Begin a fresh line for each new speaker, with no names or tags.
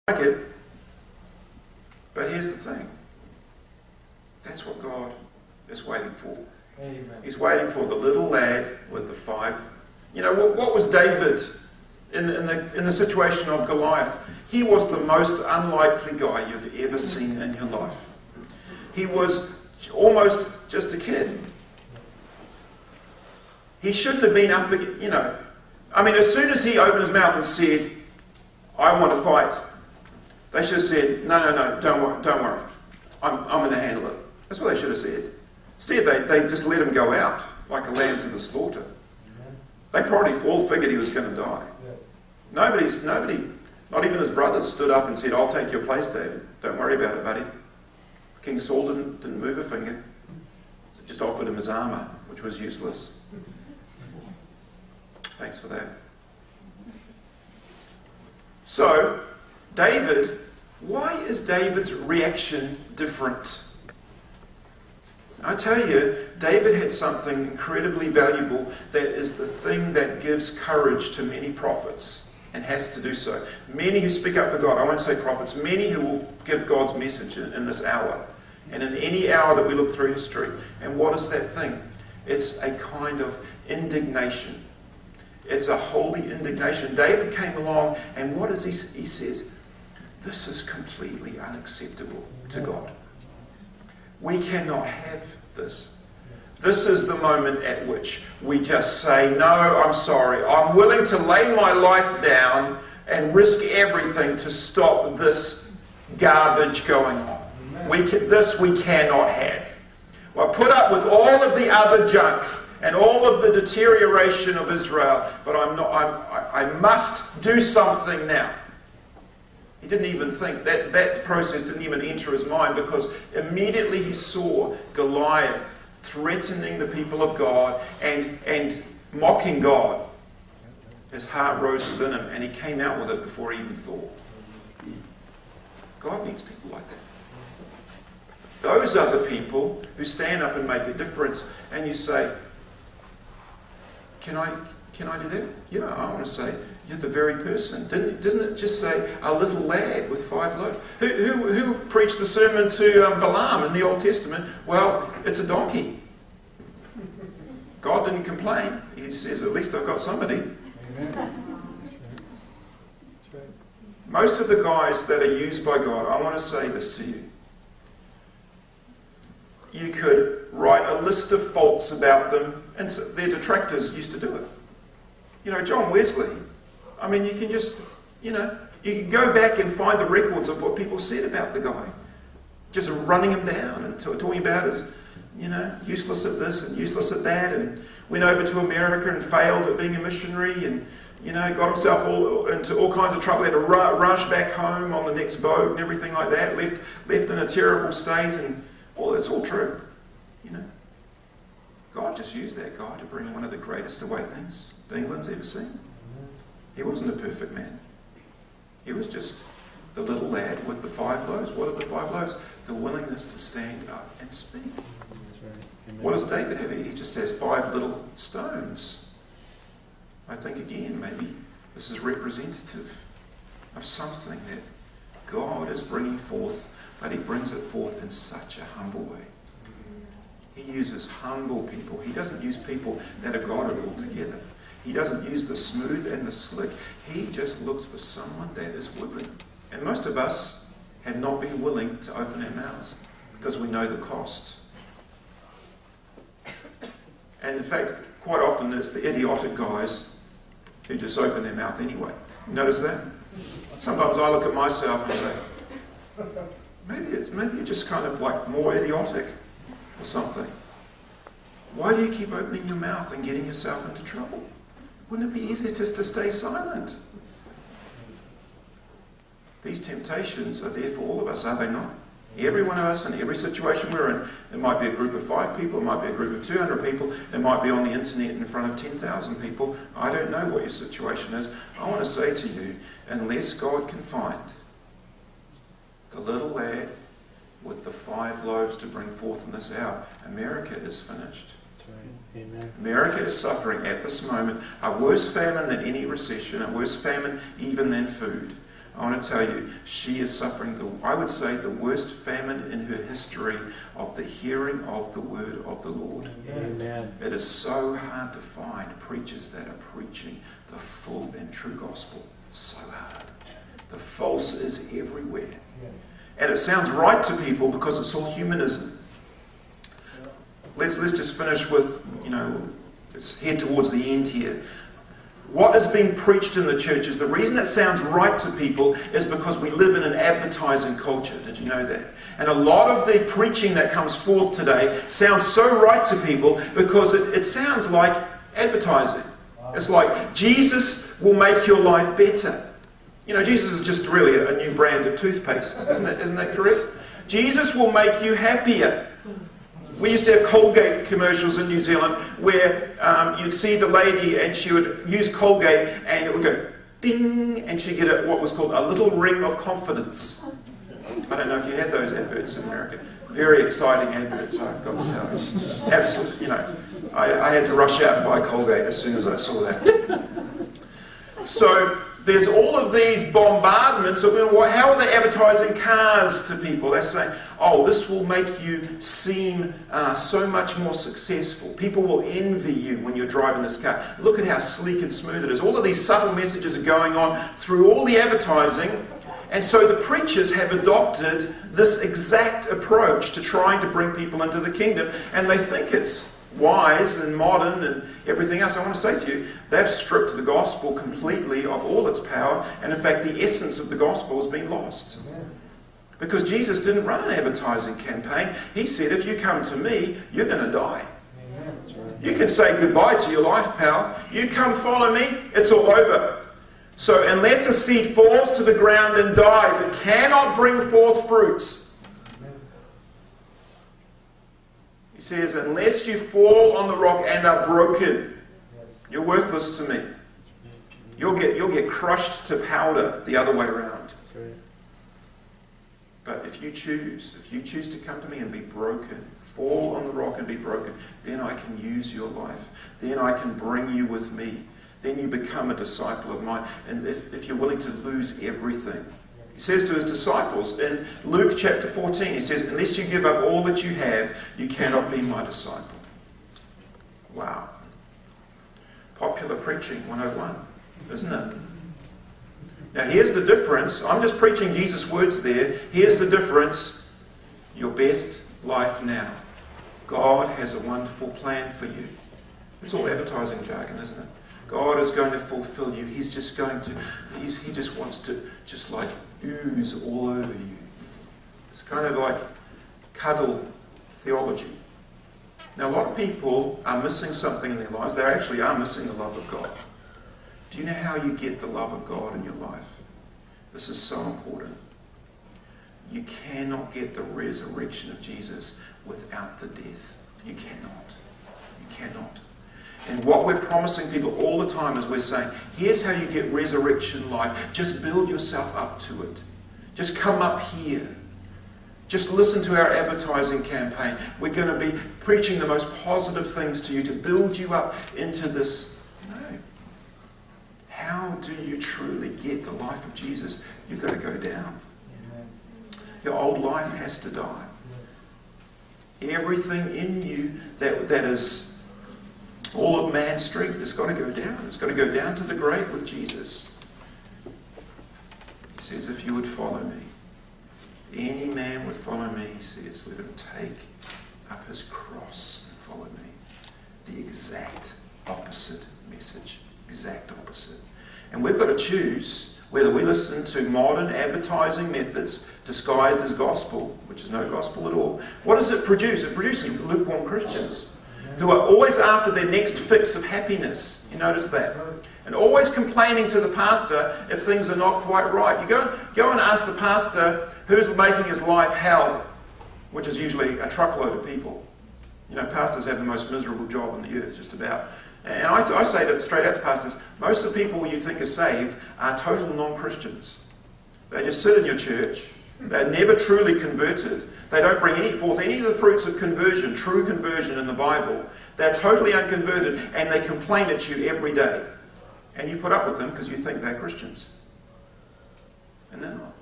like it. But here's the thing. That's what God is waiting for.
Amen.
He's waiting for the little lad with the 5. You know, what was David in the situation of Goliath? He was the most unlikely guy you've ever seen in your life. He was almost just a kid. He shouldn't have been up, you know. I mean, as soon as he opened his mouth and said, I want to fight, they should have said, no, don't worry. I'm going to handle it. That's what they should have said. Instead, they just let him go out like a lamb to the slaughter. They probably all figured he was going to die. Nobody, not even his brothers, stood up and said, I'll take your place, David. Don't worry about it, buddy. King Saul didn't move a finger. Just offered him his armour, which was useless. Thanks for that. So, David, why is David's reaction different? I tell you, David had something incredibly valuable that is the thing that gives courage to many prophets, and has to do so. Many who speak up for God, I won't say prophets, many who will give God's message in this hour, and in any hour that we look through history. And what is that thing? It's a kind of indignation. It's a holy indignation. David came along, and what does he says? This is completely unacceptable to God. We cannot have this. This is the moment at which we just say, no, I'm sorry. I'm willing to lay my life down and risk everything to stop this garbage going on. This we cannot have. Well, put up with all of the other junk and all of the deterioration of Israel, but I must do something now. He didn't even think, that process didn't even enter his mind, because immediately he saw Goliath threatening the people of God and mocking God. His heart rose within him, and he came out with it before he even thought. God needs people like that. Those are the people who stand up and make a difference, and you say, Can I do that? Yeah, I want to say, you're the very person. Doesn't it just say a little lad with 5 loaves? Who preached the sermon to Balaam in the Old Testament? Well, it's a donkey. God didn't complain. He says, at least I've got somebody.
Amen. That's right.
Most of the guys that are used by God, I want to say this to you. You could write a list of faults about them, and so their detractors used to do it. You know, John Wesley, I mean, you can just, you can go back and find the records of what people said about the guy. Just running him down and talking about as, useless at this and useless at that, and went over to America and failed at being a missionary, and, got himself into all kinds of trouble. Had to rush back home on the next boat and everything like that, left in a terrible state, and that's all true, God just used that guy to bring one of the greatest awakenings England's ever seen. He wasn't a perfect man. He was just the little lad with the 5 loaves. What are the 5 loaves? The willingness to stand up and speak.
That's right.
What does David have? He just has 5 little stones. I think, again, maybe this is representative of something that God is bringing forth, but he brings it forth in such a humble way. He uses humble people. He doesn't use people that have got it all together. He doesn't use the smooth and the slick. He just looks for someone that is willing. And most of us have not been willing to open our mouths because we know the cost. And in fact, quite often it's the idiotic guys who just open their mouth anyway. You notice that? Sometimes I look at myself and say, maybe you're just kind of like more idiotic or something. Why do you keep opening your mouth and getting yourself into trouble? Wouldn't it be easier just to stay silent? These temptations are there for all of us, are they not? Every one of us, in every situation we're in. It might be a group of 5 people, it might be a group of 200 people, it might be on the internet in front of 10,000 people. I don't know what your situation is. I want to say to you, unless God can find the little lad with the 5 loaves to bring forth in this hour, America is finished.
Right. Amen.
America is suffering at this moment a worse famine than any recession, a worse famine even than food. I want to tell you, she is suffering, I would say, the worst famine in her history of the hearing of the word of the Lord.
Amen.
It is so hard to find preachers that are preaching the full and true gospel. So hard. The false is everywhere. And it sounds right to people because it's all humanism. Let's just finish with, let's head towards the end here. What is being preached in the churches, the reason it sounds right to people is because we live in an advertising culture. Did you know that? And a lot of the preaching that comes forth today sounds so right to people because it sounds like advertising. It's like, Jesus will make your life better. Jesus is just really a new brand of toothpaste. Isn't that correct? Jesus will make you happier. We used to have Colgate commercials in New Zealand where you'd see the lady and she would use Colgate and it would go ding and she'd get what was called a little ring of confidence. I don't know if you had those adverts in America. Very exciting adverts, I've got to tell you. Absolutely, I had to rush out and buy Colgate as soon as I saw that. So there's all of these bombardments of how are they advertising cars to people? They're saying, oh, this will make you seem so much more successful. People will envy you when you're driving this car. Look at how sleek and smooth it is. All of these subtle messages are going on through all the advertising. And so the preachers have adopted this exact approach to trying to bring people into the kingdom. And they think it's wise and modern and everything else. I want to say to you, they've stripped the gospel completely of all its power, and in fact the essence of the gospel has been lost. Because Jesus didn't run an advertising campaign. He said, if you come to me, you're going to die. You can say goodbye to your life, pal. You come follow me, it's all over. So unless a seed falls to the ground and dies, it cannot bring forth fruits. He says, unless you fall on the rock and are broken, you're worthless to me. You'll get crushed to powder the other way around. But if you choose to come to me and be broken, fall on the rock and be broken, then I can use your life. Then I can bring you with me. Then you become a disciple of mine. And if you're willing to lose everything. He says to his disciples in Luke chapter 14, he says, unless you give up all that you have, you cannot be my disciple. Wow. Popular preaching 101, isn't it? Now here's the difference. I'm just preaching Jesus' words there. Here's the difference. Your best life now. God has a wonderful plan for you. It's all advertising jargon, isn't it? God is going to fulfill you. He just wants to just like ooze all over you. It's kind of like cuddle theology. Now a lot of people are missing something in their lives. They actually are missing the love of God. Do you know how you get the love of God in your life? This is so important. You cannot get the resurrection of Jesus without the death. You cannot. You cannot. And what we're promising people all the time is we're saying, here's how you get resurrection life. Just build yourself up to it. Just come up here. Just listen to our advertising campaign. We're going to be preaching the most positive things to you to build you up into this. No. How do you truly get the life of Jesus? You've got to go down. Your old life has to die. Everything in you that is all of man's strength has got to go down. It's got to go down to the grave with Jesus. He says, if you would follow me, any man would follow me, he says, let him take up his cross and follow me. The exact opposite message. Exact opposite. And we've got to choose whether we listen to modern advertising methods disguised as gospel, which is no gospel at all. What does it produce? It produces lukewarm Christians who are always after their next fix of happiness. You notice that? And always complaining to the pastor if things are not quite right. You go and ask the pastor who's making his life hell, which is usually a truckload of people. You know, pastors have the most miserable job on the earth, just about. And I say that straight out to pastors, most of the people you think are saved are total non-Christians. They just sit in your church. They're never truly converted. They don't bring forth any of the fruits of conversion, true conversion in the Bible. They're totally unconverted and they complain at you every day. And you put up with them because you think they're Christians. and they're not.